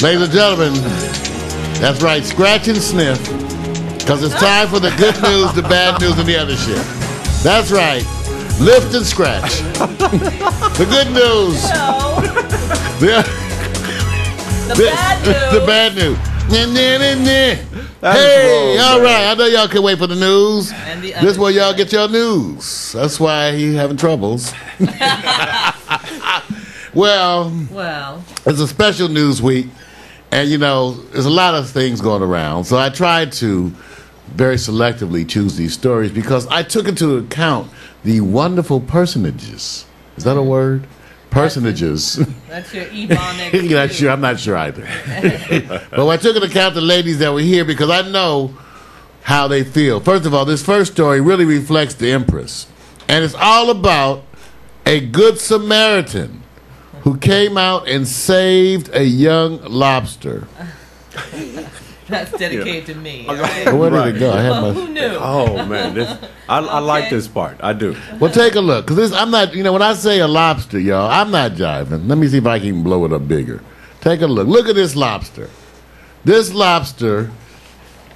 Ladies and gentlemen, that's right, scratch and sniff, because it's time for the good news, the bad news, and the other shit. That's right, lift and scratch. The good news. No. The bad news. The bad news. Hey, all right, I know y'all can wait for the news. This is where y'all get your news. That's why he having troubles. Well, it's a special news week. And, you know, there's a lot of things going around. So I tried to very selectively choose these stories because I took into account the wonderful personages. Is that a word? Personages. That's your ebonics. I'm not sure either. But I took into account the ladies that were here because I know how they feel. First of all, this first story really reflects the Empress. And it's all about a good Samaritan who came out and saved a young lobster. That's dedicated to me. Right? Where did it go? I had my... Who knew? Oh man, I like this part. I do. Well, take a look, because I'm not. You know, when I say a lobster, y'all, I'm not jiving. Let me see if I can blow it up bigger. Take a look. Look at this lobster. This lobster,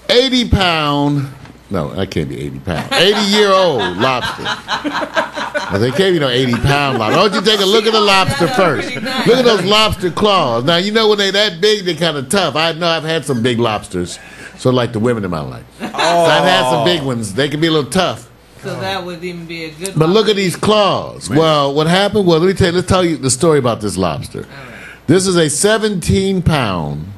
80-pound. No, that can't be 80 pounds. 80-year-old lobster. Now, they can't be no 80-pound lobster. Don't you take a look at the lobster first. Look at those lobster claws. Now, you know when they're that big, they're kind of tough. I know I've had some big lobsters, so like the women in my life. So I've had some big ones. They can be a little tough. So that would even be a good. But look at these claws. Man. Well, what happened was, let's tell you the story about this lobster. Right. This is a 17-pound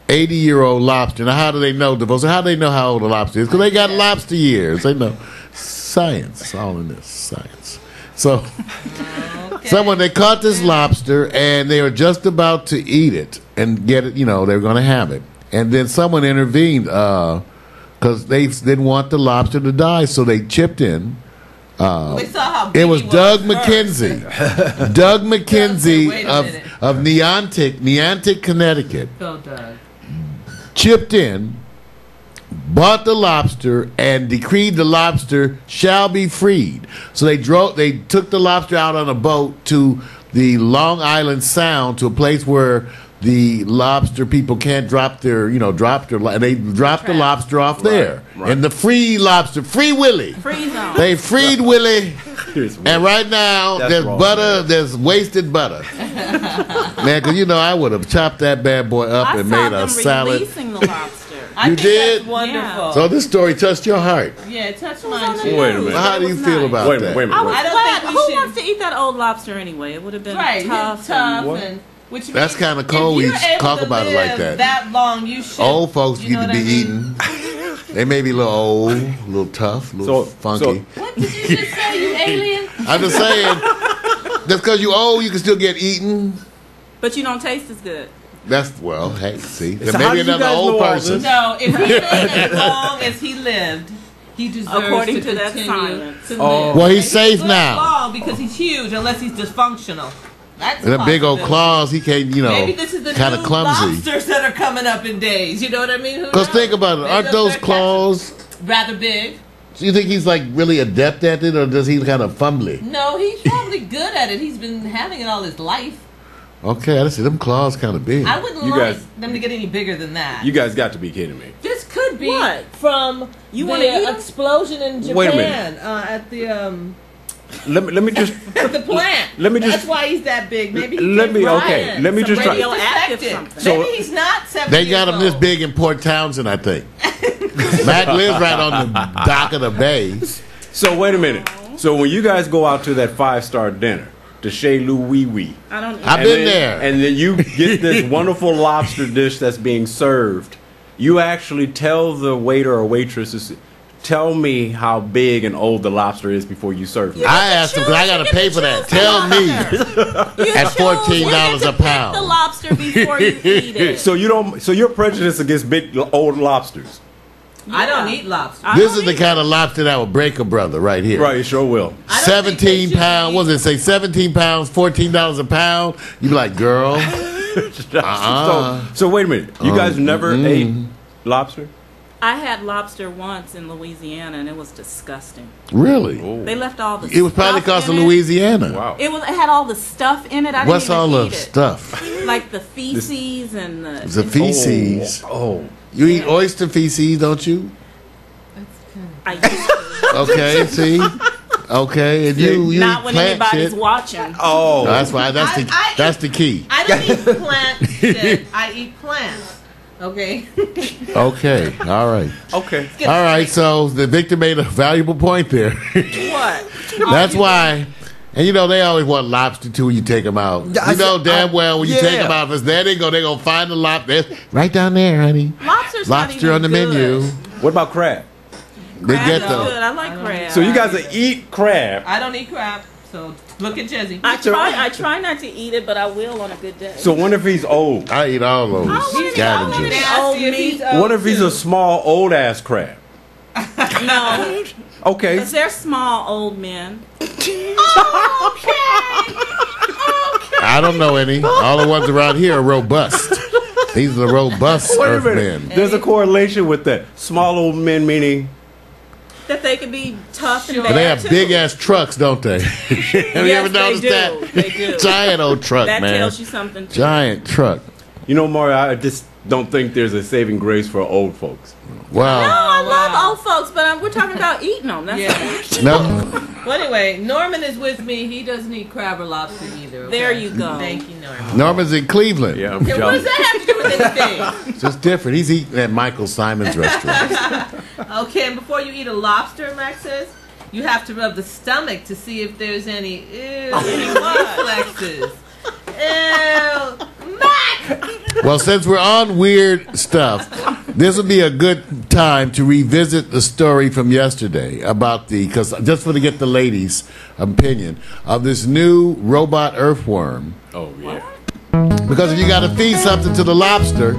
80-year-old lobster. Now, how do they know, DeVeaux? How do they know how old a lobster is? Because they got lobster years. They know. Science. All in this. Science. So, they caught this lobster, and they were just about to eat it and get it, you know, they were going to have it. And then someone intervened because they didn't want the lobster to die, so they chipped in. They saw how big it was Doug McKenzie. Doug McKenzie of Neontic, Connecticut. Go, Doug. Chipped in, bought the lobster, and decreed the lobster shall be freed. So they took the lobster out on a boat to the Long Island Sound, to a place where the lobster people can't drop their, and they dropped the lobster off there. Right. And the free lobster, Free Willy. They freed Willy. And right now, there's butter, there's wasted butter. Man, because I would have chopped that bad boy up and made a salad. Releasing the lobster. You did? That's wonderful. Yeah. So this story touched your heart. Yeah, it touched mine too. Wait a minute. Well, how do you feel about that? Wait a minute. I was I don't glad. think we Who should- wants to eat that old lobster anyway? It would have been tough. Which That's means kind of cold when you talk about it like that. That long, you should. Old folks need to be eating. They may be a little old, a little tough, a little funky. What did you just say, you alien? I'm just saying, just because you old, you can still get eaten. But you don't taste as good. Hey, see, So maybe another old person. No, if he lived as long as he lived, he deserves According to that continue science. to live. Well, he's safe He now. long because he's huge, unless he's dysfunctional. That's And the big old claws, he can't, Maybe this is the kind of new clumsy. lobsters that are coming up in days. You know what I mean? Because think about it, aren't those claws rather big? Do you think he's like really adept at it, or does he kind of fumbly? No, he's probably good at it. He's been having it all his life. Okay, I see them claws kind of big. I wouldn't them to get any bigger than that. You guys got to be kidding me. This could be from You the want to eat explosion in Japan. Wait a minute. At the Let me just the plant. That's why he's that big. Maybe he Let me just try. Radioactive something. Maybe he's not 70 They got him years this old. big in Port Townsend, I think. Matt lives right on the dock of the bay. So wait a minute. So when you guys go out to that 5-star dinner, the Chez Louis, I've been there. And then you get this wonderful lobster dish that's being served. You actually tell the waiter or waitress, tell me how big and old the lobster is before you serve it. I asked him because I got to pay for that. Tell me at $14 a pound. The lobster before you eat it. So you don't. So you're prejudiced against big old lobsters. Yeah. I don't eat lobster. This is the kind of lobster that will break a brother right here. Right, it sure will. 17 pounds. What does it say? 17 pounds, $14 a pound. You be like, girl. So wait a minute. You guys never ate lobster? I had lobster once in Louisiana, and it was disgusting. Really? They left all the. It was probably stuff because of in it. Louisiana. Wow. It had all the stuff in it. I What's didn't all even the eat it. stuff? Like the feces and the. The feces. Oh. You eat oyster feces, don't you? I used to. Okay, see? Okay, and you Not eat when plant anybody's shit. watching. Oh. That's why. That's the key. I don't eat plant shit. I eat plants. Okay. Okay, all right. Okay. All right, so the victim made a valuable point there. What? That's why. And you know, they always want lobster too when you take them out. You know damn well when you take them out, if it's there, they're going to find the lobster. Right down there, honey. Lobster's not Lobster even on the good. menu. What about crab? They Crab's get good. them. I like crab. So you guys eat crab. I don't eat crab, so look at Jezzy. I try not to eat it, but I will on a good day. So what if he's old? I eat all those scavengers. Nasty if he's Oh, What if he's a small old ass crab? no, Okay. because they're small old men. I don't know any. All the ones around here are robust. These are the robust Wait a earth minute. men. There's a correlation with that. Small old men meaning. That they can be tough and Sure. But they bad have too. big ass trucks, don't they? Have you ever noticed that? They do. Giant old truck, That man. tells you something too. Giant truck. You know, Mario, I just don't think there's a saving grace for old folks. Wow. I love wow. old folks, but we're talking about eating them. That's Yeah. No. Well, anyway, Norman is with me. He doesn't eat crab or lobster either. Okay? There you go. Thank you, Norman. Norman's in Cleveland. Yeah, I'm Okay, what does jealous. that have to do with anything? It's just different. He's eating at Michael Simon's restaurant. Okay, and before you eat a lobster, Max says, you have to rub the stomach to see if there's any reflexes. Ew. Well, since we're on weird stuff, this would be a good time to revisit the story from yesterday about because just for to get the ladies' opinion of this new robot earthworm. Oh, yeah. Because if you got to feed something to the lobster,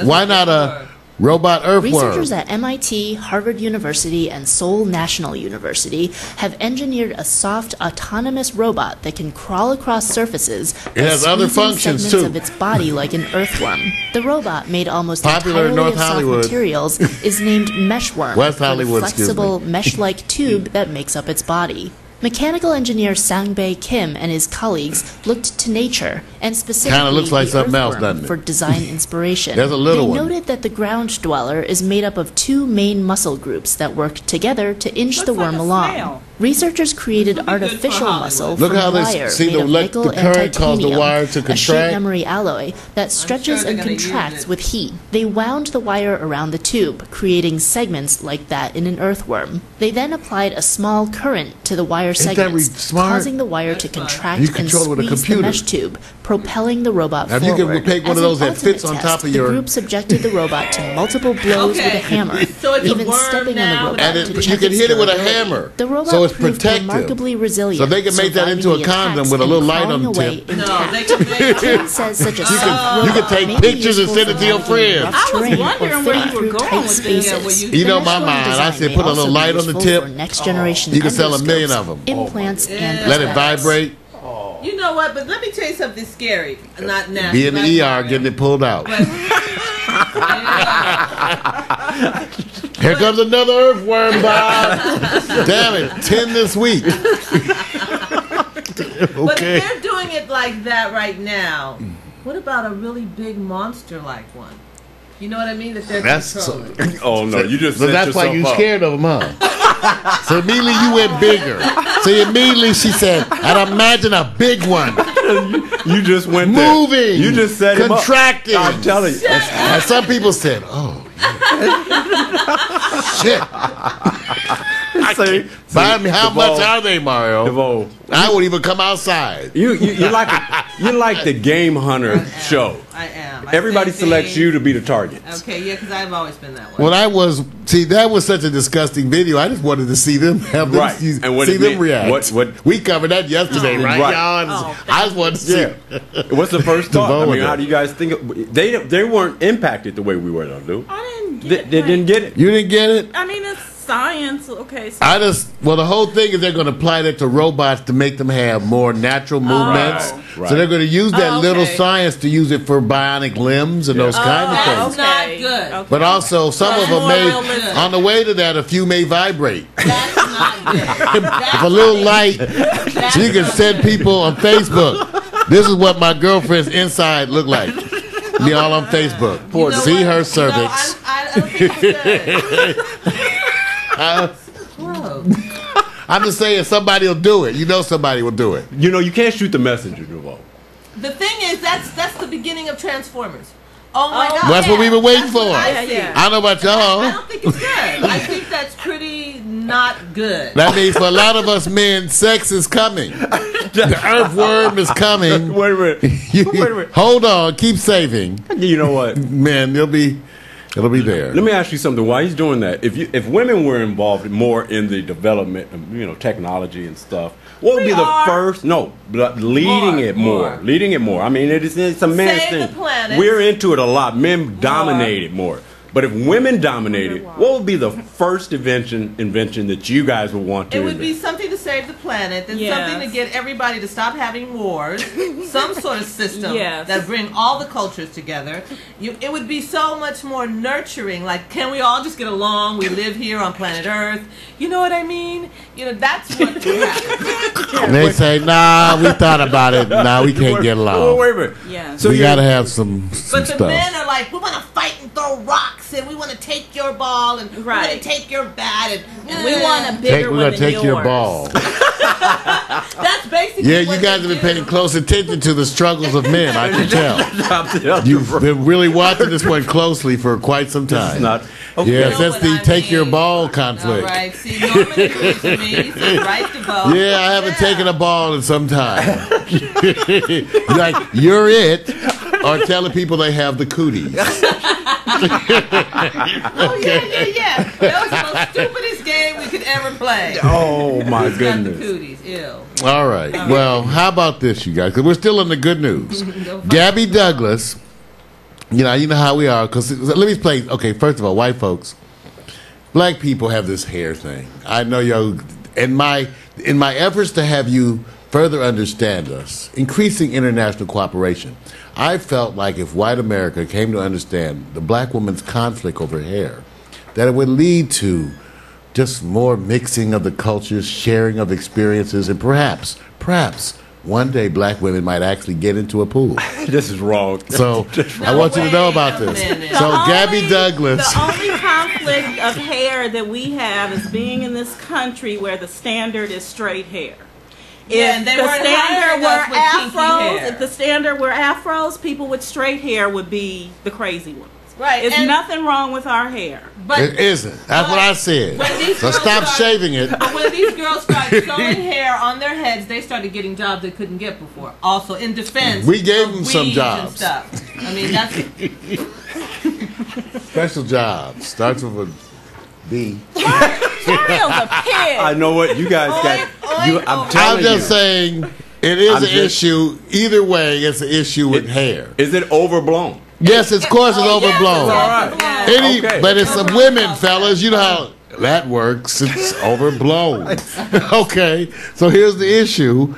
why not a robot earthworm? Researchers at MIT, Harvard University, and Seoul National University have engineered a soft, autonomous robot that can crawl across surfaces by has other squeezing functions, segments too. of its body like an earthworm. The robot, made almost Popular in entirely North of soft Hollywood. materials, is named Meshworm West for Hollywood, the excuse me. flexible, mesh-like tube that makes up its body. Mechanical engineer Sang-bae Kim and his colleagues looked to nature, and specifically Kinda looks like the something else, earthworm, doesn't it? for design inspiration. There's a little they one. noted that the ground dweller is made up of two main muscle groups that work together to inch the Looks like worm a along. snail. Researchers created This would be good for artificial Hollywood. muscle Look from how they wire see made the of le- nickel the and current caused the titanium, wire to a sheet contract. memory alloy that stretches they're and gonna use contracts it. with heat. They wound the wire around the tube, creating segments like that in an earthworm. They then applied a small current to the wire Isn't that segments, smart? causing the wire to That's fine. contract You and control it with a squeeze the computer. mesh tube, propelling the robot Now, if you forward. can take one As of those an that fits ultimate on top test, of your- The group subjected the robot to multiple blows with a hammer, So it's a even worm stepping now? on the robot And to you check can its hit it with a durability. hammer, The robot so it's proved protective. remarkably resilient, So they can make that surviving into a the condom attacks with a and little light crawling on the away tip. intact. No, they Kim says such a soft you can robot take may be pictures and useful send it for to your navigating friends. rough I was terrain or wondering where you fitting were through going tight with this. Yeah, spaces. well, You know The my Meshworm mind. I design said may put a also little be light on the useful tip. for next generation You can sell 1 endoscopes, million of them. implants, and Let it prosthetics. vibrate. You know what? But let me tell you something scary. Not now. Be in the not ER now. getting it pulled out. But- Here comes another earthworm, Bob. Damn it, 10 this week. But Okay. if they're doing it like that right now, what about a really big monster like one? You know what I mean? That they're That's controlling. Oh, no. You just So set that's why yourself you up. scared of him, huh? So immediately you went bigger. So immediately she said, "I'd imagine a big one You just went there. moving, You just set him up. contracting." I'm telling you. And some people said, "Oh, shit." Say, Buy me, how DeVeaux, much are they, Mario? DeVeaux. I won't even come outside. You're like the game hunter show. I am. Everybody selects you to be the target. Okay, yeah, because I've always been that way. When I was, that was such a disgusting video. I just wanted to see them have them, Right. And what see it them meant- react. what- We covered that yesterday, Oh. right, Right. y'all? I just wanted to see. Yeah. What's the first thought? I DeVeaux mean, with how it. do you guys think? They weren't impacted the way we were, though, dude. I didn't They get it. didn't get it. You didn't get it? I mean, it's science. Okay. So the whole thing is they're going to apply that to robots to make them have more natural movements. Right. So they're going to use that little okay. science to use it for bionic limbs and those kind of That's things. not good. Okay. But also, some of them more may, realistic. on the way to that, a few may vibrate. That's not good. If a little light, so you can send people on Facebook. This is what my girlfriend's inside look like. Be all on Facebook. You know See what? her You cervix. know, I don't think it's good. Gross. I'm just saying somebody will do it. You know somebody will do it. You know, you can't shoot the messenger, DeVeaux. The thing is, that's the beginning of Transformers. Oh my God! Well, that's what we've been waiting That's for. what I see. Yeah. I don't know about I y'all. don't think it's good. I think that's pretty not good. That means for a lot of us men, sex is coming. The earthworm is coming. Wait a minute. Wait a minute. Hold on, keep saving. You know what? Man, it'll be there. Let me ask you something. While he's doing that, if women were involved more in the development of, technology and stuff, what would We be the are. first? No, but leading it more. Leading it more. I mean, it's a man's Save the thing. planet. We're into it a lot. Men dominate it more. But if women dominated, what would be the first invention that you guys would want to It would be invent? something to save the planet, then Yes. something to get everybody to stop having wars, some sort of system Yes. that bring all the cultures together. It would be so much more nurturing. Like, can we all just get along? We live here on planet Earth. You know what I mean? That's what would happen. And they say, nah, we thought about it. Nah, we can't get Oh, along. wait a minute. Yes. So We you got to have some But the men stuff. are like, we want to fight and throw rocks, and we want to take your ball, and we want to Right. take your bat, and We want a bigger We're one going to than take yours. your ball. That's basically Yeah, what you guys they have been do. paying close attention to the struggles of men, I can tell. You've You've been really watching this one closely for quite some time. not okay. Yeah, You know since what the I take your mean. ball All conflict. right, see, Norman agrees with me. He says, right to vote. Yeah, I haven't taken a ball in some time. Like, you're it, or telling people they have the cooties. Oh, yeah. That was the most stupidest game we could ever play. Oh my Who's got the goodness. cooties? Ew. All right. Well, how about this, you guys? Because we're still in the good news. Go find Gabby Douglas, you know how we are. Because let me explain. Okay, first of all, white folks, black people have this hair thing. I know y'all. In my efforts to have you further understand us, increasing international cooperation, I felt like if white America came to understand the black woman's conflict over hair, that it would lead to just more mixing of the cultures, sharing of experiences, and perhaps one day black women might actually get into a pool. This is wrong. So I want you to know about this. minute. So The Gabby only- Douglas. The only conflict of hair that we have is being in this country where the standard is straight hair. Yeah, and they the weren't standard hiring were us with kinky afros, hair. if the standard were afros, people with straight hair would be the crazy ones. Right, There's and- nothing wrong with our hair. But It isn't. That's what I said. when these So girls stop shaving it. But when these girls started sewing hair on their heads, they started getting jobs they couldn't get before. Also, in defense, We gave of them some weeds jobs. And stuff. I mean, that's Special jobs. Starts with a B. Mario's a pig. I know what you guys got. oink, I'm oink. telling I'm just you. saying it is I'm an just- issue. Either way, it's an issue with hair. Is it overblown? Yes, of course it's Oh, overblown. yes, All right. yes. Any, Okay. but it's some women, fellas. You know how that works. It's overblown. Okay, so here's the issue.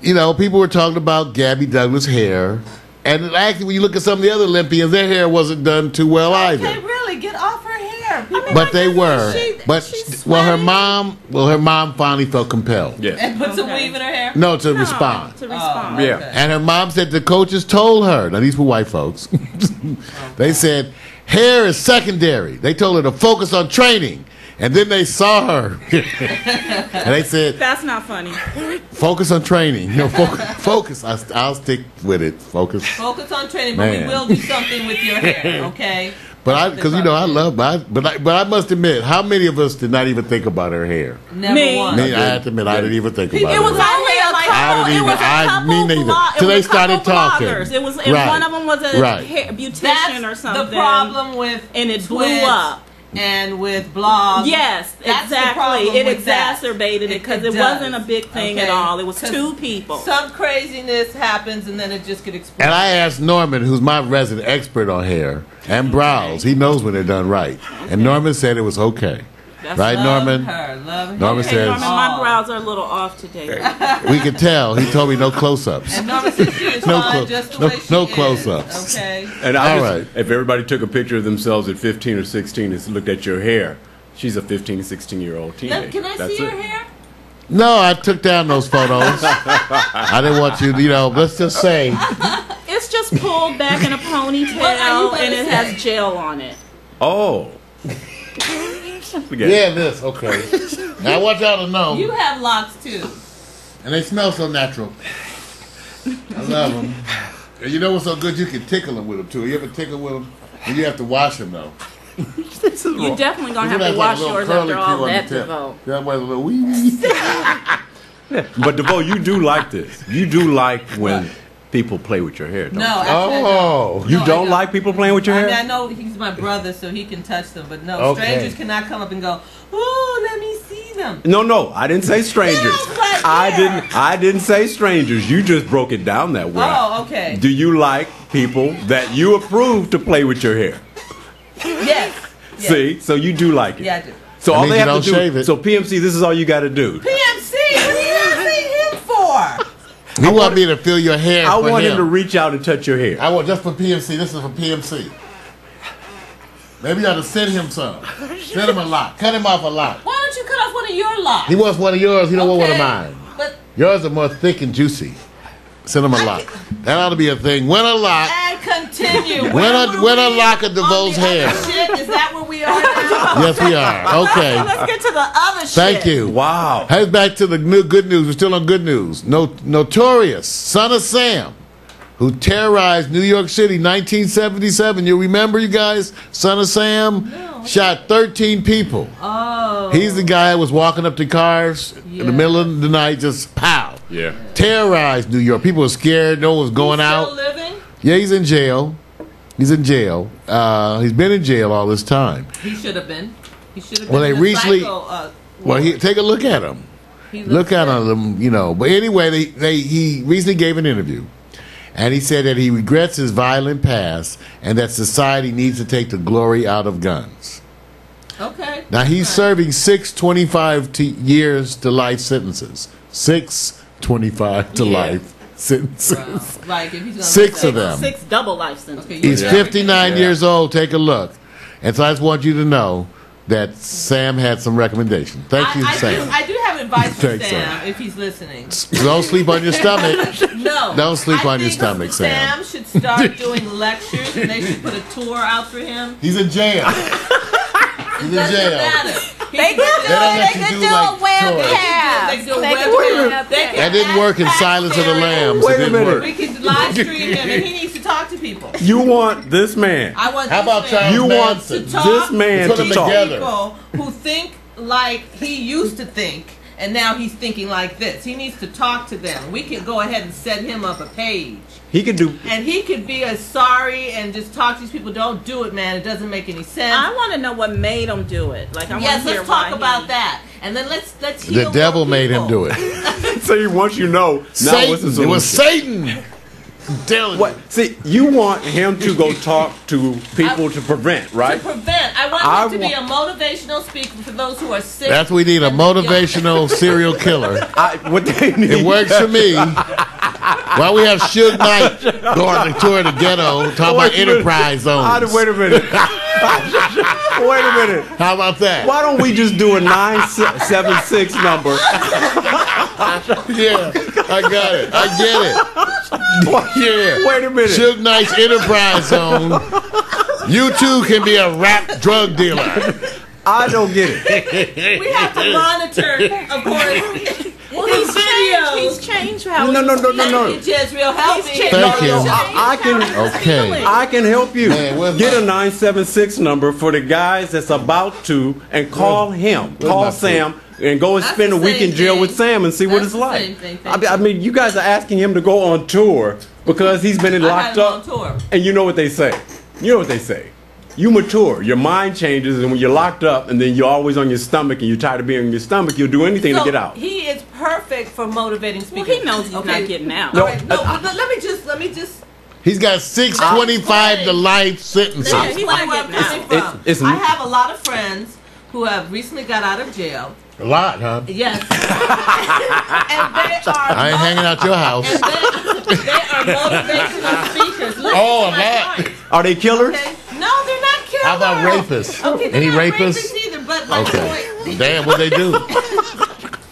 People were talking about Gabby Douglas' hair, and actually, when you look at some of the other Olympians, their hair wasn't done too well either. Okay, really, get off her hair. People But they were. she's But her sweating. mom finally felt compelled. Yeah. and put some Okay. weave in her hair. No, to respond. To respond. Yeah. Okay. And her mom said the coaches told her, now these were white folks, they said, hair is secondary. They told her to focus on training. And then they saw her. And they said, That's not funny. focus on training. Focus. I'll stick with it. Focus. Focus on training, but Man. we will do something with your hair, okay? But because I love, but I must admit, how many of us did not even think about her hair? Never Me. once. Me, I have to admit, I didn't even think about It was her. only a I couple. didn't It was even- a I- couple. me neither. It Till was they a couple started talking. bloggers. It was, and Right. one of them was a Right. beautician That's or something. the problem with and it blew Twitch up. and with blogs. Yes, That's the exactly. problem It with that. exacerbated it because it does. wasn't a big thing at Okay. all. It was 'Cause two people. Some craziness happens and then it just gets exploded. And I asked Norman, who's my resident expert on hair and brows. He knows when they're done right. And Norman said it was okay. That's Right, Love Norman? her. Love her. Norman Okay, says- Norman, my brows are a little off today. We could tell. He told me no close-ups. And Norman said she is No fine clo- just the no- way she no is. close-ups. Okay. And All right. if everybody took a picture of themselves at 15 or 16 and looked at your hair, she's a 15, 16-year-old teenager. Can I That's see your it. hair? No, I took down those photos. I didn't want you, let's just say. It's just pulled back in a What are you ponytail gonna and it say? has gel on it. Oh. Forget it. Yeah, this, okay. Now I want y'all to know. You have locks too. And they smell so natural. I love them. And you know what's so good? You can tickle them with them, too. You ever tickle with them? And you have to wash them, though. You're definitely going to have to Like wash a little yours curly after all cue on that, the tip. DeVeaux. That way, a little wee wee. But DeVeaux, you do like this. You do like when people play with your hair, don't No, you? actually, I don't. Oh. You No, I don't don't. like people playing with your I mean, hair? I know he's my brother, so he can touch them, but no, Okay. strangers cannot come up and go, ooh, let me see them. No, I didn't say strangers. Feels like hair. I didn't say strangers. You just broke it down that way. Oh, okay. Do you like people that you approve to play with your hair? Yes. Yes. See, so you do like it. Yeah, I do. So That all means they you have don't to do. shave it. So PMC, this is all you got to do. PMC, what are you asking him for? You want me to feel your hair I for want him him. to reach out and touch your hair. I want just for PMC. This is for PMC. Maybe you ought to send him some. Send him a lot. Cut him off a lot. Why don't you cut off one of your locks? He wants one of yours. He don't want one of Okay, mine. But Yours are more thick and juicy. Send him a lot. That ought to be a thing. Win a lot. and continue. Win a Where were we lock of on DeVeaux's the other hair. Shit? Is that where we are now? Yes, we are. Okay. Let's get to the other shit. Thank you. Wow. Head back to the good news. We're still on good news. Notorious Son of Sam, who terrorized New York City 1977. You remember, you guys? Son of Sam shot 13 people. Oh. He's the guy that was walking up to cars in the middle of the night, just pow. Yeah. Terrorized New York. People were scared. No one was going Still out. living? Yeah, he's in jail. He's in jail. He's been in jail all this time. He should have been. He should have been. Well, they in the recently- psycho, Well, take a look at him. he Look looks at good. him, But anyway, he recently gave an interview, and he said that he regrets his violent past and that society needs to take the glory out of guns. Okay. Now he's serving 6 25 years to life sentences. 6 25 to Yeah. life sentences. Wow. Like if he's gonna 6 make of that- them. 6 double life sentences. Okay, He's you- 59 Yeah. years old. Take a look. And so I just want you to know that Sam had some recommendations. Thank you, Sam. I do have advice for Thanks, Sam Sam. if he's listening. Don't sleep on your stomach. No. Don't sleep I on your think stomach, Sam. Sam should start doing lectures and they should put a tour out for him. He's in jail. He's in Doesn't jail. matter. They could They don't let do you it. They do could do like a webcast. They could do a They could webcam. do a They webcam. could That didn't work in ask Silence of the Blackberry. Lambs. Wait It a didn't minute. work. We could live stream him and he needs to talk to people. You want this man. I want How this about man Charles You want Manson? to talk this man Put to them talk. together. people who think like he used to think, and now he's thinking like this. He needs to talk to them. We can go ahead and set him up a page. He could do. And he could be as sorry and just talk to these people. Don't do it, man. It doesn't make any sense. I want to know what made him do it. Like, I yes, want to hear let's talk why about he- that. And then let's heal The devil more made him people. do it. See, once you know, now what's the Satan. It was solution? Satan. I'm telling What? See, you want him to go talk to people to prevent, To right? prevent. I want I him to be a motivational speaker for those who are sick. That's what we need, a and the young. motivational serial killer. What they need. It works for me. While we have Suge Knight going to tour the ghetto, talk about enterprise zones. Wait a minute. Wait a minute. How about that? Why don't we just do a 976 number? Yeah, I got it. I get it. Yeah. Wait a minute. Suge Knight's enterprise zone. You too can be a rap drug dealer. I don't get it. We have to monitor, of course. Well, His he's videos. changed how No. Thank you, Jezreel. Help me. Thank you. I can. Okay. I can help you. Man, where's Get my- a 976 number for the guys that's about to, and call him. where's Call my Sam and go and That's spend a the week in same jail thing. with Sam and see what That's it's the like. same thing. I mean, you guys are asking him to go on tour because he's been I locked had him on up. tour. And you know what they say. You know what they say. You mature. Your mind changes, and when you're locked up, and then you're always on your stomach, and you're tired of being on your stomach, you'll do anything So to get out. he is perfect for motivating Well, speakers. he knows he's not getting out. All right, no, but let me just. He's got 625 to life sentences. Yeah, he's not Where I'm getting coming out. from. It's- I have a lot of friends who have recently got out of jail. A lot, huh? Yes. And they are. I ain't hanging out your house. And they are motivational speakers. Listen Oh, to my a lot. point. Are they killers? Okay? No, they're not killers. How about rapists? Okay, they're Any not rapists? either, but like Okay. Damn, what they do?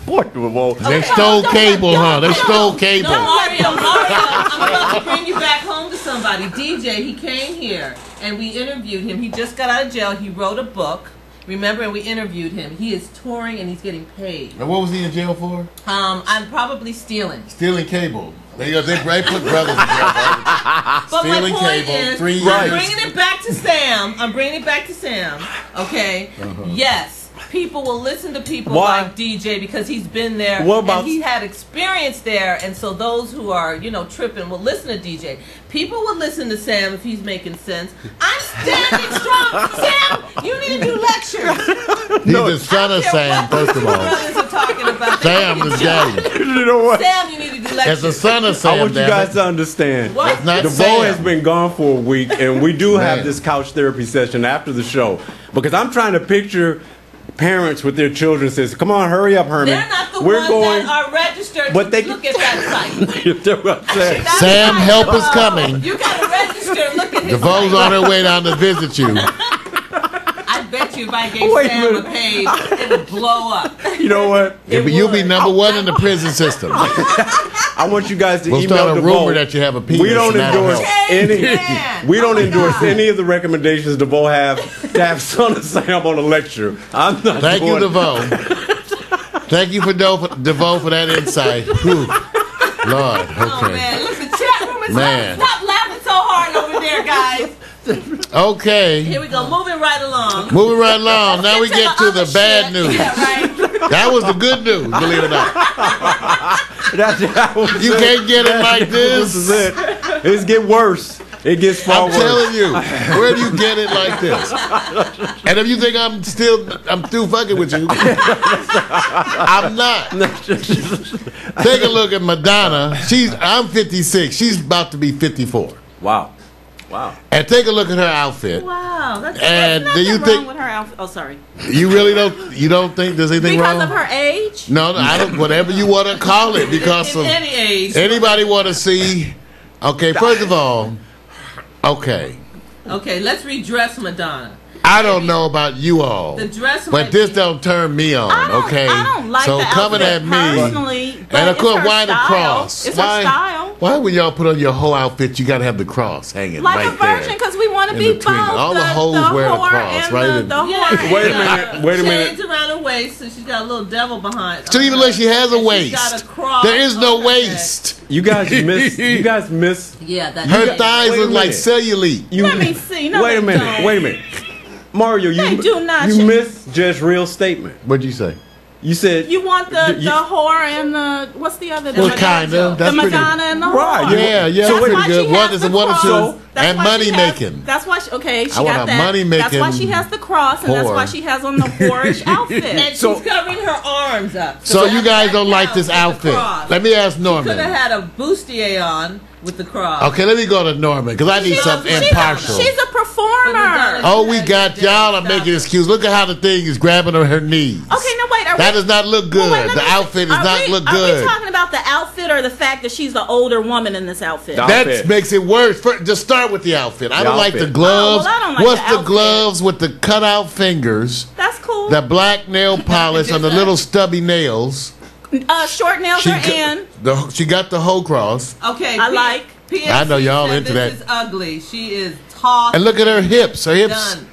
Boy, DeVeaux. They stole cable, huh? They stole cable. No, Mario, I'm about to bring you back home to somebody. DJ, he came here and we interviewed him. He just got out of jail. He wrote a book. Remember, and we interviewed him. He is touring and he's getting paid. And what was he in jail for? I'm probably stealing. Stealing cable. They put brothers in jail. But my Stealing point cable, is, 3 I'm years. bringing it back to Sam. Okay? Yes. People will listen to people Why? like DJ because he's been there What about- and he had experience there, and so those who are, tripping will listen to DJ. People will listen to Sam if he's making sense. I'm standing strong. Sam, you need to do lectures. He's the son of Sam, first of all. Brothers are talking about Sam is daddy. You know what? Sam, you need to do As lectures. the son of Sam, I want you damn guys it. to understand. What? It's not DeVeaux Sam. has been gone for a week, and we do have Man. this couch therapy session after the show because I'm trying to picture parents with their children says, "Come on, hurry up, Herman. They're not the We're ones going." that are registered But to they- look at that site. You know what I'm saying? That's Sam, right, help is DeVeaux. coming. You gotta register and look at his DeVoe's site. on her way down to visit you. I bet you if I gave Wait a Sam a minute. page, it would blow up. You know what? You'll be number one in the prison system. I want you guys to We'll email start a DeVeaux. rumor that you have a penis. We don't and that'll endorse help. any. Man. We don't Oh my endorse God. any of the recommendations DeVeaux have to have Son of Sam on a lecture. I'm not. Thank you, doing it. DeVeaux. Thank you for DeVeaux for that insight. Whew. Lord, Oh okay. man, look, the chat room is Man. stop laughing so hard over there, guys. Okay. Here we go, moving right along. Moving right along. Now we get to the other bad shit. news. Yeah, right. That was the good news, believe it or not. That was You it. can't get it like This is this. it. It's get worse. It gets far I'm worse. telling you, where do you get it like this? And if you think I'm still fucking with you, I'm not. Take a look at Madonna. I'm 56. She's about to be 54. Wow. And take a look at her outfit. Wow, that's And do you wrong think with her outfit? Oh, sorry. you really don't think there's anything Because wrong? of her age? No, I don't. Whatever you want to call it, because in of any age. anybody want to see. Okay, first of all, okay. Okay, let's redress Madonna. I don't know about you all, The dress but might this be- don't turn me on. Okay, I don't like so the coming outfit at me, personally, but and of it's course, her why the style. cross? It's why? her style. Why when y'all put on your whole outfit, you got to have the cross hanging Like right a virgin, there? because we want to in be between. both. All the hoes wear the whore cross, and right? The whore. Wait a minute. Chains around her waist, so she's got a little devil behind. So even though she has a And she's got waist, a cross there is no on her waist. You guys miss. Yeah, that Her thighs Wait a look like minute. cellulite. You, Let me see. No, wait a they minute. don't. Wait a minute. Mario, They do not. you missed Jess' real statement. What'd you say? You said You want the You- whore and the what's the other? Well, the kinda. The That's pretty. Madonna and the whore. Right, Yeah, yeah, That's pretty why good. she One has is the a one or cross. two, That's and why money she has- making. That's why. She I got want a that. money That's why making she has the cross, and that's why whore. she has on the whorish outfit. And So- she's covering her arms up. So you that's guys right don't like now this with the outfit? cross. Let me ask Could have Norman. had a bustier on with the cross. Okay, let me go to Norman because I need something impartial. She's a performer. Oh, we got y'all are making excuses. Look at how the thing is grabbing her knees. Okay, no, wait. That does not look good. Well, wait, let The me- outfit does not look Are good. we talking about the outfit or the fact that she's the older woman in this outfit? The That outfit. makes it worse. Just start with the outfit. I The don't like the outfit. gloves. Oh, well, I don't like What's the the outfit. gloves with the cutout fingers? That's cool. The black nail polish on the little stubby nails. Short nails are in. She got the whole cross. Okay, I like. PNC I know y'all said into this that. is ugly. She is tossed. And look at her hips. Her hips. Done.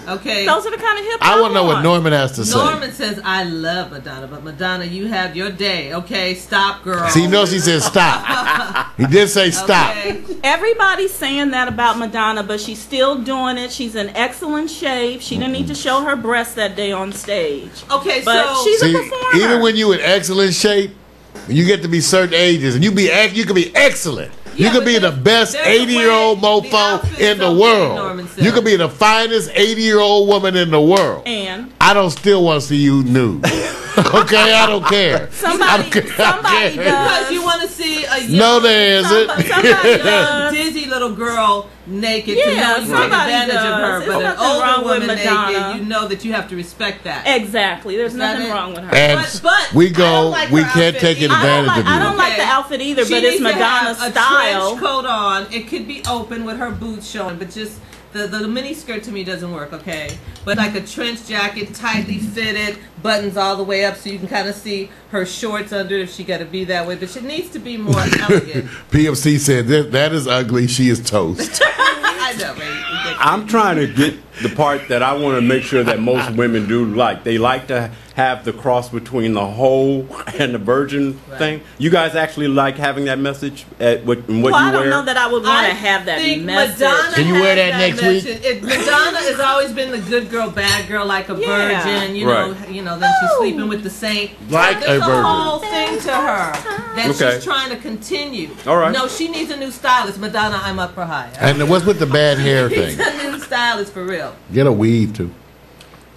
Okay. Those are the kind of hips I want to know what want. Norman has to say. Norman says, I love Madonna, but Madonna, you have your day. Okay, stop, girl. See, you know she said stop. He did say stop. Okay. Everybody's saying that about Madonna, but she's still doing it. She's in excellent shape. She didn't need to show her breasts that day on stage. Okay, But so she's See, a performer. even when you in excellent shape, you get to be certain ages, and you can be excellent. Yeah, you could but be the best there's a 80-year-old way the mofo outfit's in the okay, world. Norman said. You could be the finest 80-year-old woman in the world. And I don't still want to see you nude. Okay, I don't care. somebody, I don't care. somebody because does. you want to see a young, No, there isn't. Somebody does. busy little girl naked to know you take somebody advantage of her, does. but There's an nothing wrong older with woman Madonna. naked, you know that you have to respect that. Exactly. There's that nothing it? wrong with her. And But we I go, don't like we her can't outfit take either. advantage of you. I don't like the outfit either, She but needs it's to Madonna's have style. a trench coat on. It could be open with her boots showing, but just the mini skirt to me doesn't work, okay? But like a trench jacket, tightly fitted, buttons all the way up so you can kind of see her shorts under if she got to be that way. But she needs to be more elegant. PMC said that is ugly. She is toast. I know, right? I'm trying to get the part that I want to make sure that most women do like. They like to have the cross between the hoe and the virgin thing. You guys actually like having that message at what you wear? I don't know that I would want to have that message. Madonna Can you wear that next week? Madonna has always been the good girl, bad girl, like a virgin. You know, then she's sleeping with the saint. Like There's a virgin. whole thing to her that she's trying to continue. All right. No, she needs a new stylist. Madonna, I'm up for hire. And what's with the bad hair Needs thing? a new stylist for real. Get a weave too.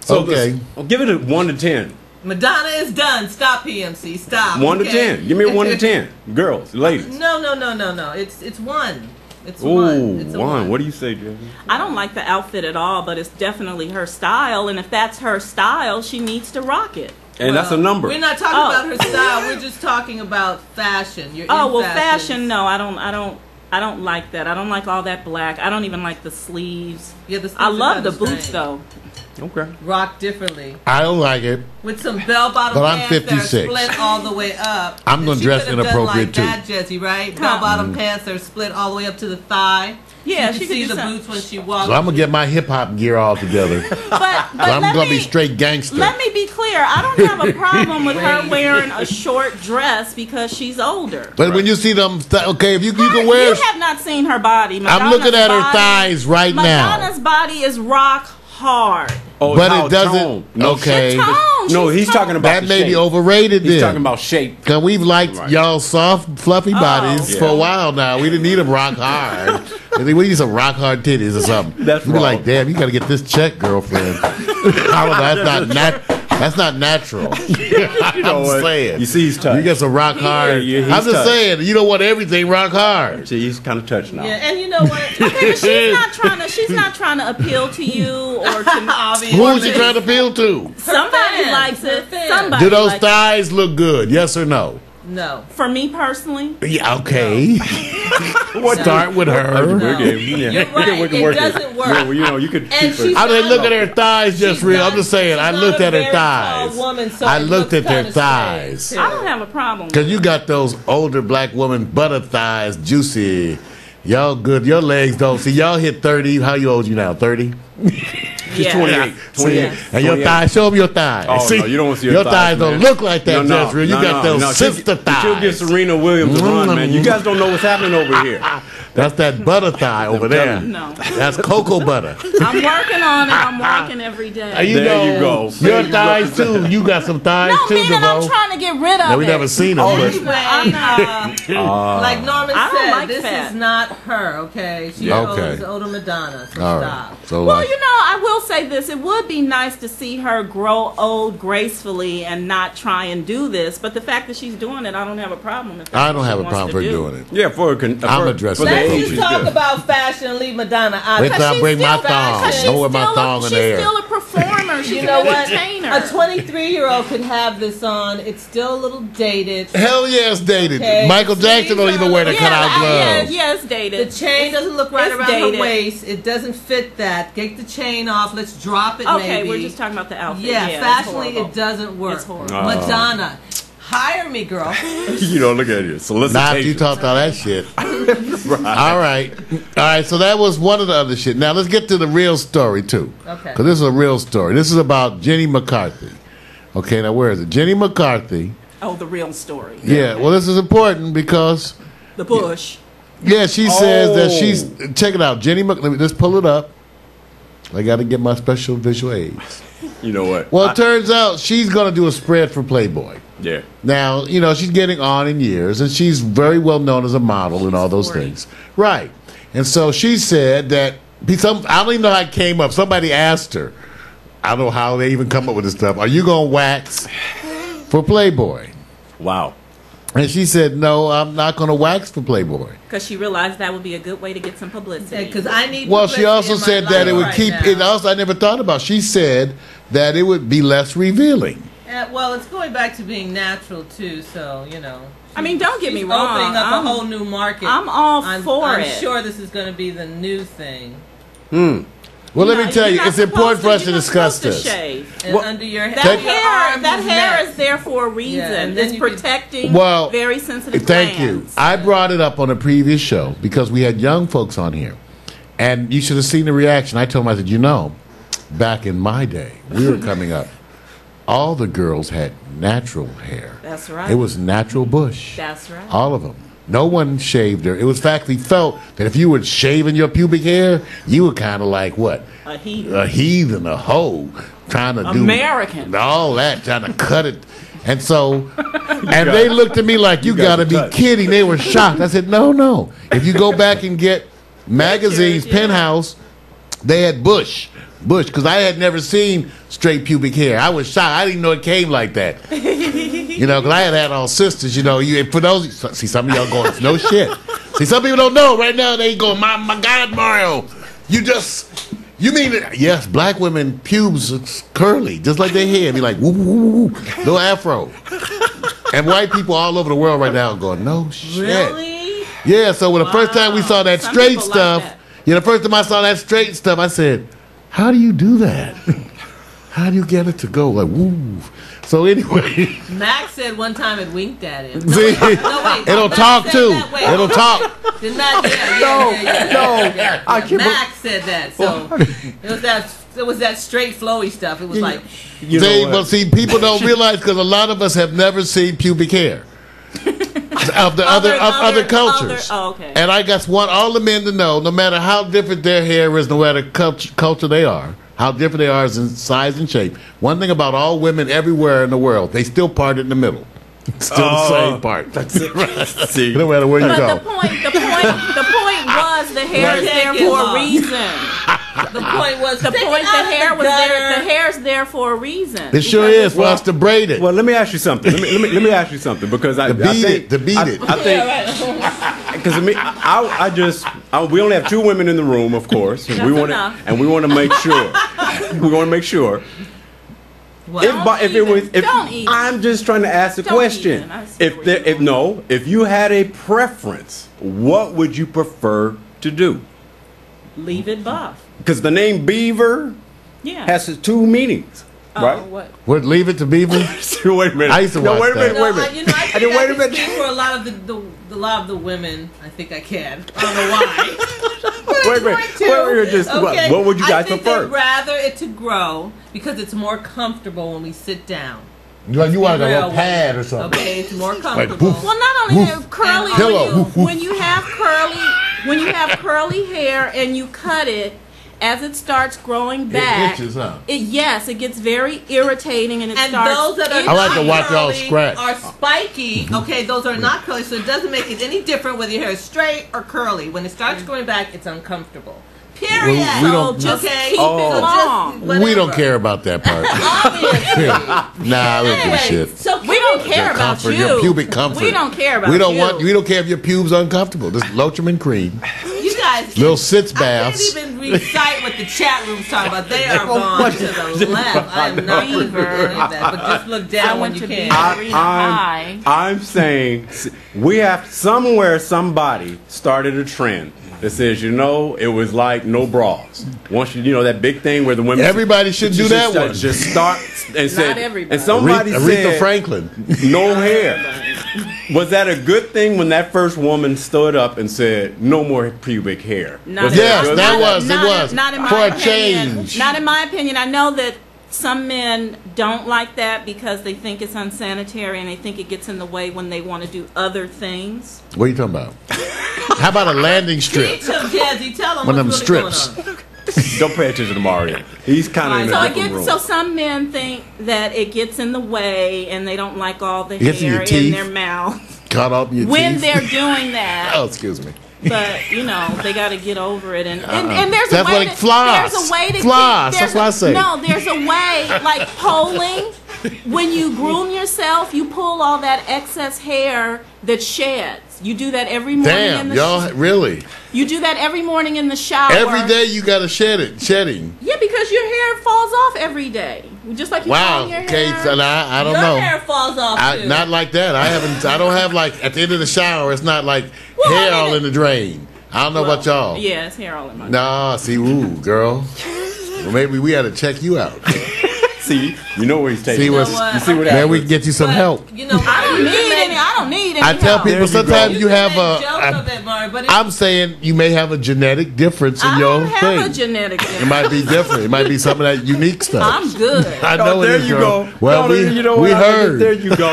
So Okay. I'll give it a 1 to 10. Madonna is done. Stop, PMC. Stop. 1 to okay? 10. Give me a 1 to 10. Girls, ladies. No. It's one. It's Ooh, one. It's a one. What do you say, Jimmy? I don't like the outfit at all, but it's definitely her style, and if that's her style, she needs to rock it. And that's a number. We're not talking about her style. We're just talking about fashion. You're Oh in well, fashion. fashion. No, I don't like that. I don't like all that black. I don't even like the sleeves. Yeah, the sleeves I are love kinda the boots strange. though. Okay. Rock differently I don't like it. with some bell-bottom But I'm pants that are 56. split all the way up. I'm And gonna she dress could have inappropriate, done like that, Jesse, right? Bell-bottom pants that are split all the way up to the thigh. Yeah, you she can could see do the something. boots when she walks. So I'm gonna get my hip hop gear all together. But I'm let gonna me, be straight gangster. Let me be clear. I don't have a problem with her wearing a short dress because she's older. But when you see them, okay, if you can wear. You have not seen her body. I'm looking at her Madonna's thighs right now. Madonna's body is rock hard. Oh, But how it doesn't. tone. No, Okay. The tone. No, she's he's toned. talking about That the may be shape. overrated He's then. talking about shape. Cause we've liked Right. y'all soft, fluffy bodies Yeah. for a while now. We didn't need them rock hard. I think we need some rock hard titties or something. That's we be wrong. like, damn, you got to get this check, girlfriend. I don't know. That's not natural. You know I'm what? saying. You see he's touched. You get some rock hard. Yeah, he's I'm just touched. saying. You don't want everything rock hard. See, he's kind of touched now. Yeah, and you know what? Okay, but she's not trying to appeal to you or to Obviously. Who is she trying to appeal to? somebody fans. likes it. Her fans. Somebody Do those likes it. thighs look good? Yes or no? No. For me personally, Yeah, okay. Start with her. No. Yeah. You're right. We can It work doesn't work. Yeah, well, you know, you could And keep she's her. I didn't look at her thighs just She's real. not- I'm just saying. I she's looked not at a her very tall thighs. woman, so I it looked looks at their kinda thighs. strange, I too. don't have a problem with Cause it. you got those older black women butter thighs, juicy. Y'all good. Your legs don't. See, y'all hit 30. How you old you now? 30? She's Yeah. 28. 28. And your 28. thighs, show them your thighs. Oh, See, no, you don't want to see her your thighs, thighs don't man. look like that, No, Jezreel. You got those sister She'll give thighs. Serena Williams a run, man. You guys don't know what's happening over here. That's that butter thigh over there. No. That's cocoa butter. I'm working on it. I'm working every day. You There know, you go. Your thighs too. You got some thighs No, too, meaning I'm DeVeaux. trying to get rid of No, we it. never seen them. but- Anyway, like Norman I don't said, like this fat. is not her, okay? She's Yeah. old, Okay. it's older Madonna, so All right. stop. So Well, like, you know, I will say this. It would be nice to see her grow old gracefully and not try and do this. But the fact that she's doing it, I don't have a problem with that. I don't have a problem for doing it. Yeah, for I'm addressing for the it. Let's age just is talk good. about fashion and leave Madonna out. Wait till I bring my still thong. fashion. Don't wear my thong in the air. She's still a performer. She's You an know what? entertainer. A 23-year-old could have this on. It's still a little dated. Hell yes, dated. Okay. Michael Jackson don't even wear the cutout gloves. Yes, The dated. chain doesn't look right It's around dated. her waist. It doesn't fit that. Take the chain off. Let's drop it Okay, maybe. we're just talking about the outfit. Yeah, it's fashionably horrible. it doesn't work. It's horrible. Madonna, hire me, girl. You know, look at you. Solicitation. Not after you talked all that shit. All right. So that was one of the other shit. Now let's get to the real story too. Okay. Because this is a real story. This is about Jenny McCarthy. Okay, now where is it? Jenny McCarthy. Oh, the real story. Yeah. Well, this is important because The Bush. yeah, she says that Oh. she's check it out. Jenny. Let me just pull it up. I got to get my special visual aids. You know what? Well, it turns out she's going to do a spread for Playboy. Yeah. Now, you know, she's getting on in years, and she's very well known as a model and all those 40. things. Right. And so she said that, I don't even know how it came up. Somebody asked her, I don't know how they even come up with this stuff, are you going to wax for Playboy? Wow. And she said, "No, I'm not going to wax for Playboy." Because she realized that would be a good way to get some publicity. Because I need. Well, she also said that it would right keep. now. It also, I never thought about. She said that it would be less revealing. Well, it's going back to being natural too. So I mean, don't get me she's wrong. Opening up a whole new market. I'm all for it. I'm sure this is going to be the new thing. Well, let me tell you, it's important for us to discuss this. And under your head, that hair is there for a reason. and It's you protecting very sensitive Thank glands. you. I brought it up on a previous show because we had young folks on here. And you should have seen the reaction. I told them, I said, back in my day, we were coming up, all the girls had natural hair. That's right. It was natural bush. That's right. All of them. No one shaved her. It was factually felt that if you were shaving your pubic hair, you were kind of like what? A heathen. A heathen, a hoe, trying to American. do all that, trying to cut it. And so, and they looked at me like, you got to be kidding. They were shocked. I said, no. If you go back and get magazines, Penthouse, they had bush, because I had never seen straight pubic hair. I was shocked. I didn't know it came like that. Because I had all sisters, for those, see, some of y'all going, no shit. See, some people don't know right now. They go, my God, Mario, you mean it? Yes, black women pubes is curly, just like their hair. Be like, woo, woo, woo, no afro. And white people all over the world right now are going, no shit. Really? Yeah, so when the first time we saw that straight stuff, the first time I saw that straight stuff, I said, how do you do that? How do you get it to go? Like, woo. So anyway. Max said one time it winked at him. See? It'll talk too. It'll talk. Max said that. So it was that straight flowy stuff. It was like. But see, people don't realize because a lot of us have never seen pubic hair. Of the other cultures. Okay. And I just want all the men to know, no matter how different their hair is, no matter culture they are, how different they are in size and shape. One thing about all women everywhere in the world, they still part in the middle. Still the same part. That's it. Right. See, no matter where you go. The point was the hair is there for a reason. The point was the hair was there. The hair's there for a reason. It sure is for us to braid it. Well, let me ask you something. Let me ask you something because I think because we only have two women in the room, of course, and we want to make sure. We want to make sure. I'm just trying to ask the question. If you had a preference, what would you prefer to do? Leave it buff. Because the name Beaver has two meanings, right? Would leave it to Beaver? Wait a minute. I used to watch wait a minute. I think I can speak for a lot of the women. I think I can. I don't know why. Wait a minute. What would you guys prefer? I'd rather it to grow because it's more comfortable when we sit down. You want like a little pad or something? Okay, it's more comfortable. Like, well, not only that, curly. Pillow. When you have curly hair and you cut it, as it starts growing back, it itches, huh? It gets very irritating, and starts. Those that are I like to watch y'all scratch. Are spiky. Okay, those are not curly, so it doesn't make it any different whether your hair is straight or curly. When it starts growing back, it's uncomfortable. Period. We don't. Just keep it long. We don't care about that part. Nah, we don't give a shit. So we don't care about comfort, you. Your pubic comfort. We don't care about we don't you. We don't care if your pubes uncomfortable. This Lotrimin cream. You guys, little sitz baths. I can't even recite what the chat room's talking about. They are gone to the left. I'm not even heard that, but just look down when you can. I'm saying we have somebody started a trend that says, it was like no bras. Once that big thing where the women. Everybody should do that one. Just start and say. Not everybody. And somebody Aretha said, Franklin. No hair. Was that a good thing when that first woman stood up and said, no more pubic hair? Yes, that was. It was. Not in my for opinion. A change. Not in my opinion. I know that some men don't like that because they think it's unsanitary and they think it gets in the way when they want to do other things. What are you talking about? How about a landing strip? Tell them one of them really strips. Don't pay attention to Mario. He's kind of in a different room. So some men think that it gets in the way and they don't like all the hair in their mouth. Cut off your when teeth. They're doing that. Oh, excuse me. But they got to get over it, and there's that's a way. Floss. There's a way to floss. That's what I say. No, there's a way, like polling. when you groom yourself, you pull all that excess hair that sheds. You do that every morning. Damn, y'all really? You do that every morning in the shower. Every day you gotta shedding. Yeah, because your hair falls off every day, just like you comb your hair. Okay, so I don't Your know. hair falls off too. Not like that. I don't have like at the end of the shower. It's not like hair all in the drain. I don't know about y'all. Yeah, it's hair all in my. Nah, see, ooh, girl. Well, maybe we had to check you out. See, you know where he's taking. See it. what? You see what Man, happens. we can get you some help. You know, I don't need any I tell help. people you sometimes go. you have joke of it, Maury, but I'm saying you may have a genetic difference in I your don't have a thing. genetic It difference. might be different. It might be some of that unique stuff. I'm good. I know there it is, you girl. go. Well, No, you know we what? heard. There you go.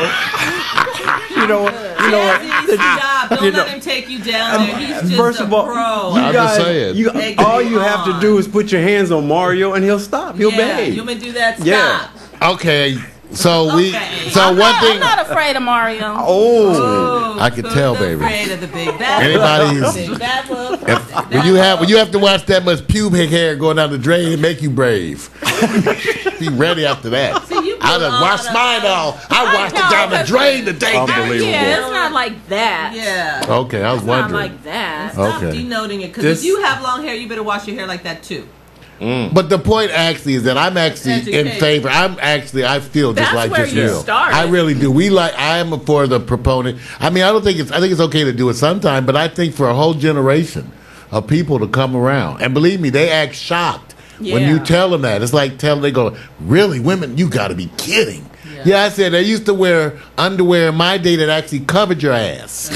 You know what? You know what? Jazzy's job. Don't You let know- him take you down there. He's just First a of all, pro. you I'm guys, just saying. all you have to do is put your hands on Mario, and he'll stop. He'll yeah, behave. you want me to do that? Stop. Yeah. Okay, so we. Okay. So one I'm thing. not afraid of Mario. Oh, I could So tell, they're baby. Afraid of the big bad Anybody's- Big bad wolf. When you have to watch that much pubic hair going down the drain, it make you brave. Be ready after that. See, you I put done all washed the- mine all. I washed it know, down the but- drain today. Unbelievable. Yeah, it's not like that. Yeah. Okay, I was It's not wondering. like that. Stop Okay. denoting it, because This- if you have long hair, you better wash your hair like that too. But the point actually is that I'm actually in Education. favor. I feel just That's like where this you Will. started. I really do. I am for the proponent. I mean, I think it's okay to do it sometime, but I think for a whole generation of people to come around, and believe me, they act shocked when you Yeah. tell them that. It's like they go, really, women, you got to be kidding. Yeah, I said they used to wear underwear in my day that actually covered your ass.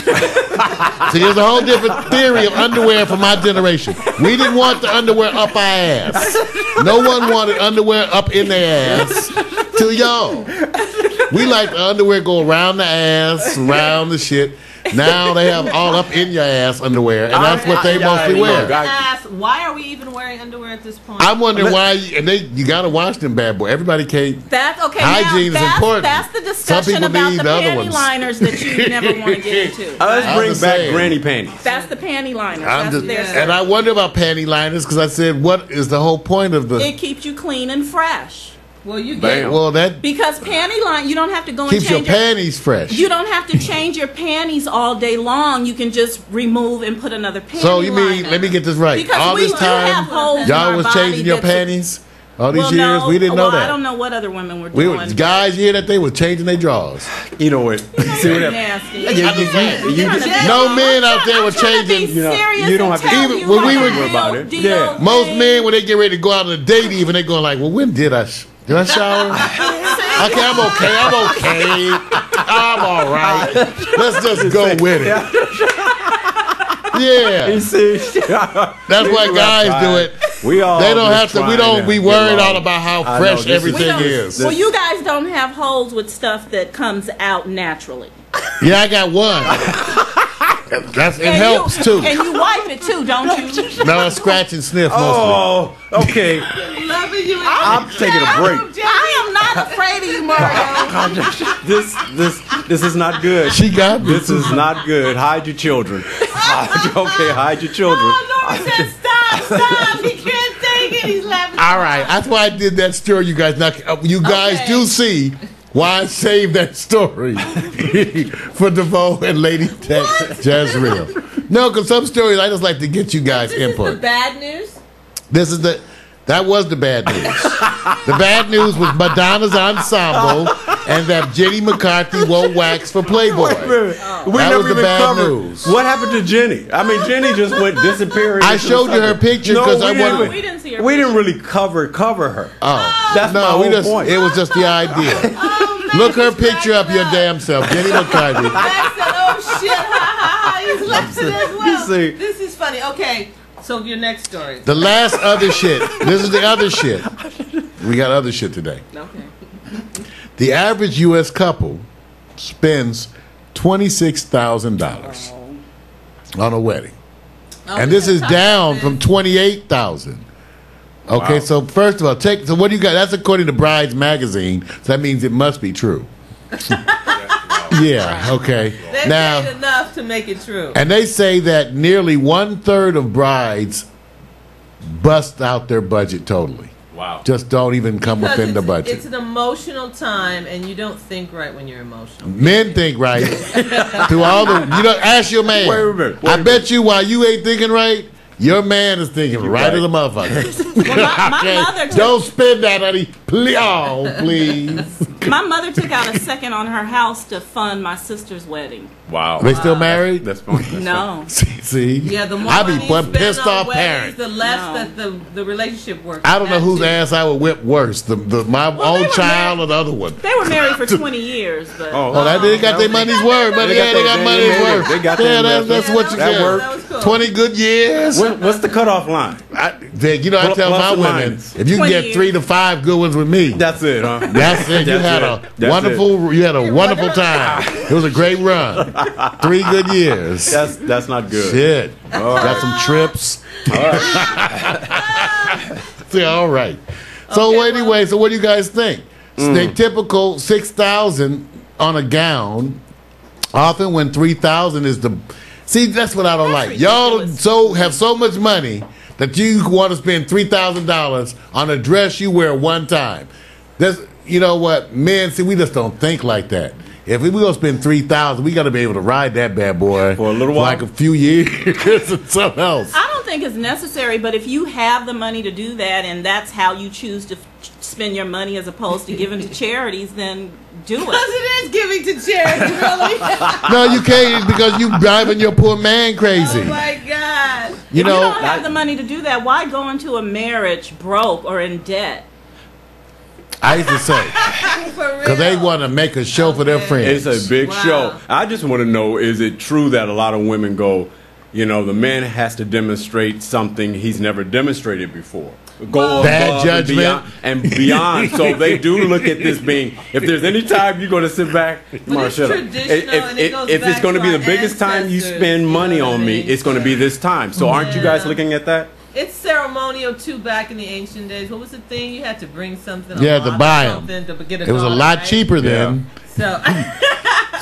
See, there's a whole different theory of underwear for my generation. We didn't want the underwear up our ass. No one wanted underwear up in their ass till y'all. We like the underwear go around the ass, around the shit. Now they have all up in your ass underwear, and that's what they mostly wear. Ask, why are we even wearing underwear at this point? I'm wondering why, you got to wash them bad boy. Everybody can't. That's okay. Hygiene now, is important. That's the Some discussion people about need the the other panty ones. liners that you never want to get into. let's I'm bring just back saying. granny panties. That's the panty liners. I'm That's just, their and I wonder about panty liners because I said, what is the whole point of the? It keeps you clean and fresh. well, you get Bam. Well, that Because panty line, you don't have to go and keeps your change your panties fresh. You don't have to change your panties all day long. You can just remove and put another panty So you mean? liner. Let me get this right. Because All we this do have time, holes in y'all our was body changing your that you- panties. All these Well, years, no, we didn't know well, that. I don't know what other women were We doing. were, guys here that they were changing their drawers. You know what? See what happens? Nasty. No men out there were I'm trying to be changing. You know, serious you don't and have to- tell even you when we what were- the real about it. deal Yeah. Most is. men, when they get ready to go out on a date, even they going like, "Well, when did I shower? Okay, I'm okay. I'm all right. Let's just go with it." Yeah, You see? that's why guys do it. We all They don't just have to. We trying don't be get worried along. all about how I know, fresh this is- everything We is. Well, you guys don't have holes with stuff that comes out naturally. Yeah, I got one. It helps too. And you wipe it too, don't you? No, I scratch and sniff mostly. Oh, okay. loving you. I'm taking a break. I am not afraid of you, Mario. This is not good. She got me. This is not good. Hide your children. Okay, hide your children. Oh, Nora said, stop. He can't take it. He's laughing. All right, that's why I did that story. You guys, you guys Okay. do see why I saved that story for DeVeaux and Lady Jezreel. No, because some stories I just like to get you guys This is input. the bad news. That was the bad news. The bad news was Madonna's ensemble and that Jenny McCarthy won't wax for Playboy. We That never was the even bad covered. news. What happened to Jenny? I mean, Jenny just went disappearing. I into showed you her something. picture 'cause I we wanted- didn't- We didn't see her We picture. didn't really cover her. Oh, That's my no, whole point. it was just the idea. Oh, man, Look her he's picture up cracking your damn self, Jenny McCarthy. Max said, oh, shit. Ha, ha, ha. He's laughing as well. You see. This is funny. Okay, so your next story. The last other shit. This is the other shit. We got other shit today. Okay. The average U.S. couple spends $26,000 on a wedding, and this is down from $28,000. Okay, Wow. so first of all, so what do you got? That's according to Brides Magazine. So that means it must be true. Yeah. Okay. They Now, paid enough to make it true. and they say that nearly 1/3 of brides bust out their budget totally. Wow. Just don't even come Because within the budget. It's an emotional time, and you don't think right when you're emotional. Men think right. Through all the, ask your man. Wait a minute. I bet you while you ain't thinking right, your man is thinking right as a motherfucker. Well, my mother took, Don't spend that, honey. Please. my mother took out a second on her house to fund my sister's wedding. Wow. They still married? That's fine. That's No. See? Yeah, the more I money be you one spend pissed on off weddings, parent. the less No. that the relationship works. I don't know That whose too. ass I would whip worse, my they own were child or the other one. They were married for 20 years, but Oh, they got their money's worth, but They yeah, got they their- got they money's made it. worth. They got Yeah, their that's investment. what you That get. worked. That was cool. 20 good years. What's the cutoff line? I tell Plus my or women, minus. if you 20 get years. 3 to 5 good ones with me, That's it, huh? that's it. You That's had it. a That's wonderful, you had a wonderful time. It was a great run. 3 good years. That's not good. Shit. Got some trips. See, all right. So Okay, anyway, so what do you guys think? They typical $6,000 on a gown. Often when $3,000 is the. See, that's what I don't like. Y'all ridiculous. have so much money that you want to spend $3,000 on a dress you wear one time. That's, you know what, men. See, we just don't think like that. If we gonna spend $3,000, we got to be able to ride that bad boy For a little while? like a few years or something else. I don't think it's necessary. But if you have the money to do that, and that's how you choose to spend your money as opposed to giving to charities, then do Because it. it is giving to charity, really. No, you can't because you driving your poor man crazy. Oh my God. You If you know, don't have the money to do that, why go into a marriage broke or in debt? I used to say For real. because they want to make a show for their friends. It's a big Wow. show. I just want to know, is it true that a lot of women go, the man has to demonstrate something he's never demonstrated before? Go Bad above judgment. and beyond. So they do look at this being, if there's any time you're going to sit back, Mara, it's shut up. traditional and it goes If it's back going to to be our the biggest time you ancestors, spend you money know what on I me, mean? it's going to be this time. So aren't you guys looking at that? It's ceremonial too back in the ancient days. What was the thing? You had to bring something. You had to lot or buy 'em. something to get It was a daughter, lot right? cheaper then. So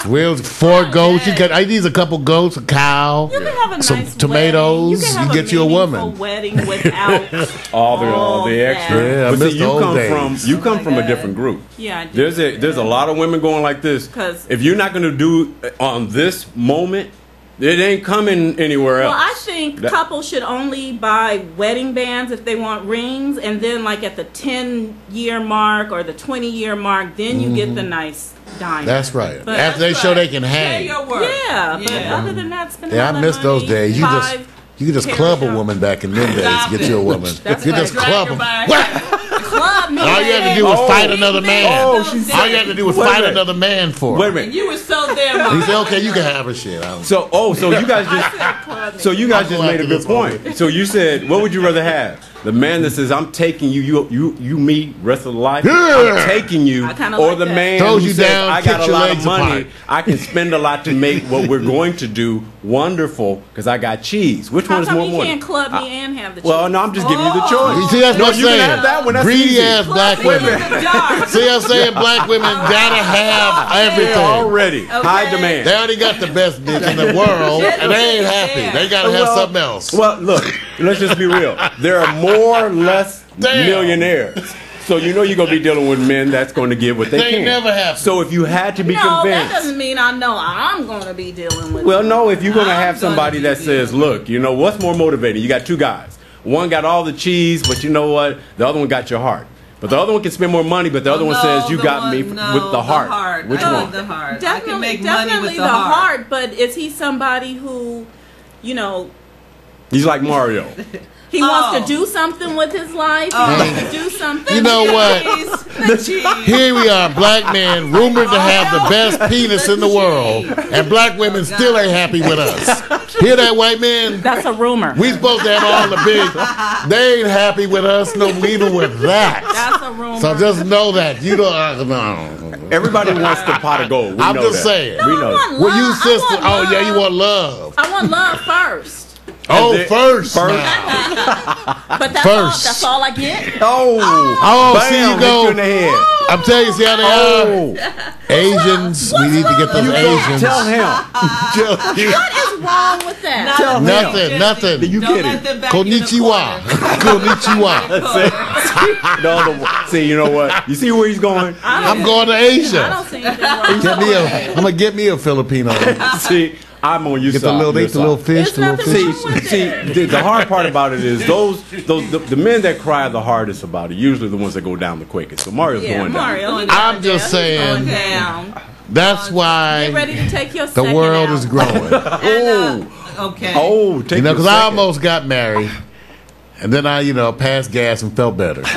Well, 4 goats. You got. I need a couple goats, a cow. You can have a Some nice tomatoes, Wedding. You can you have get you a meaningful woman. wedding without All the that. extra. Yeah, I But miss see, the old days. you come my from a God. different group. Yeah, I do. There's a lot of women going like this. 'Cause- If you're not going to do on this moment, it ain't coming anywhere else. Well, I think couples should only buy wedding bands if they want rings, and then like at the 10-year mark or the 20-year mark, then you get the nice diamond. That's right. But After they show they can Share hang. your work. yeah, but Yeah. other than that, spend Yeah, all I that miss those money, days. You could just pair club a shop. woman back in them days. Stop Get it. you a woman. That's You right. just club them. Drag her What? Club me. All you had to man. do was Oh. fight another man. Oh, she said- All you had to do was Wait a fight minute. another man for Wait a her. minute. You were so damn. He said, "Okay, you can have her shit." I don't- So you guys Club me. so you guys I'll just go made a after good this one. point. So you said, what would you rather have? The man that says, "I'm taking you, me, rest of the life. Yeah. I'm taking you," I kinda or like the that. man Throws who you says, down, "I got kicks a your lot of legs money. apart. I can spend a lot to make what we're going to do wonderful because I got cheese." Which How one is come more you important? can't club me and have the Well, cheese? no, I'm just giving you the choice. You see, that's No, what I'm you can saying. have that one. That's Greedy easy. ass black Club me in women. the dark. See, I'm saying black women gotta have They're everything. already high Okay. demand. They already got the best dick in the world, and they ain't happy. They gotta have something else. Well, look, let's just be real. There are more or less Damn. millionaires. So you know you're going to be dealing with men that's going to give what they They can. never have. So if you had to be No, that convinced. doesn't mean I know I'm going to be dealing with. Well, you. no, if you're going to have I'm somebody gonna that be says, look, what's more motivating? You got two guys. One got all the cheese, but you know what? The other one got your heart. But the other one can spend more money, but the other one says, you got me with the heart. Which I one? want the heart. I Definitely, can make money definitely with the heart. But is he somebody who, He's like Mario. he wants to do something with his life? He wants to do something. You know what? The cheese. Here we are, black men, rumored to have the best penis in the world, and black women still ain't happy with us. Hear that, white man? That's a rumor. We supposed to have all the big. They ain't happy with us, no, even with that. That's a rumor. So just know that you don't. No. Everybody wants the pot of gold. We I'm know just that. saying. We I know want that. Well, you love. I sister. want Oh yeah, you love. want love. I want love first. Oh, then- first. first. Now. But that's First. that's all I get. Oh, Oh, see you hit go. you in the head. I'm telling you, see how they Oh, are. Asians, we need to get those Asians. tell him. What is wrong with that? Tell him. Nothing, nothing. You Don't get let it. them back you in the Konnichiwa. corner. Konnichiwa. See, you know what? You see where he's going? I'm going to Asia. I don't see anything wrong. I'm gonna get me a Filipino. See, I'm on your Get side. the little fish, There's the little nothing fish. wrong with See, it. the hard part about it is the men that cry the hardest about it usually the ones that go down the quickest. So Mario's Yeah, going down. Mario. he I'm going just down. He's saying. going down. That's Get why ready to take your the second world out. is growing. Okay. Oh, take You know, your because I second. almost got married, and then I, passed gas and felt better. So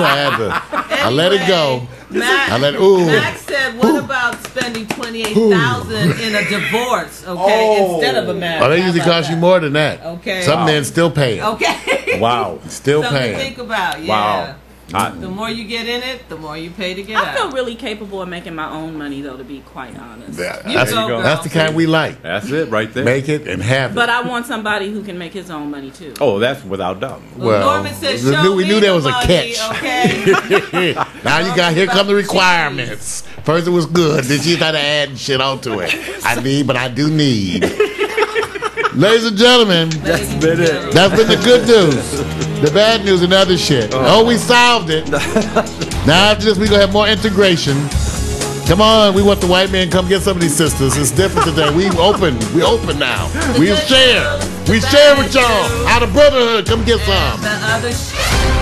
I had to. I let it go. Max said, "What about spending $28,000 in a divorce? Okay, instead of a marriage. Oh, they How usually about cost you that? more than that. Okay. Some men still paying. Okay. Wow. Still Something to paying. think about. Yeah. Wow. The more you get in it, the more you pay to get I feel out. really capable of making my own money, though, to be quite honest. That's, go, girl. that's the kind we like. That's it right there. Make it and have it. But I want somebody who can make his own money, too. Oh, that's without doubt. Well, Norman says, we "Show knew- we me knew there the was a money, catch. Okay. Now you got, here come the requirements. First it was good, then she started adding shit onto it. I need, but I do need. Ladies and gentlemen, That's been it. that's been the good news. The bad news and other shit. Oh, we solved it. Now after this, we gonna have more integration. Come on, we want the white man come get some of these sisters. It's different today. We open now. We share. We share with y'all. Out of brotherhood, come get some. The other shit.